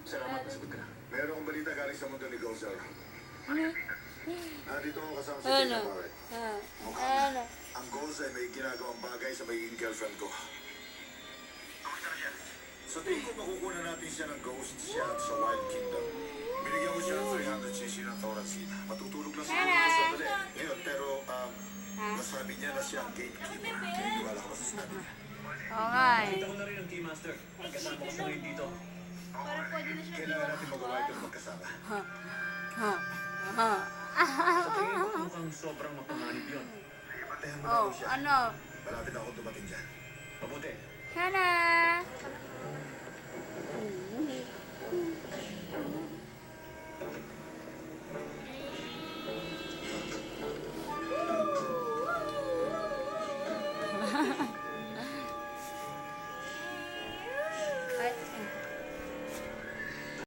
Salamat, nasagot ka na. Meron akong balita galing sa mundo ni Gozer. Nandito ako kasama si Ano? Tina Barrett. Ano? Ang Gozer ay may ginagawang bagay sa magiging girlfriend ko. Sa tingin ko makukuha natin siya ng ghost shot sa Wild Kingdom. Binigyan ko siya ng 300cc ng Thorazine. Matutulog lang siguro ko sa bali. Ngayon, pero nasabi niya na siya ang gatekeeper. Kaya niwala ko ba sa sinabi niya? Oo nga eh. Kita ko na rin ang Keymaster. Kasama ko sa ngayon dito. Kailangan natin magawa ito magkasama. Sa tingin ko mukhang sobrang mapanganib yun. Tahan mo na Oh, ko siya. ano? Malapit na ako dumating dyan. Mabuti. Sana.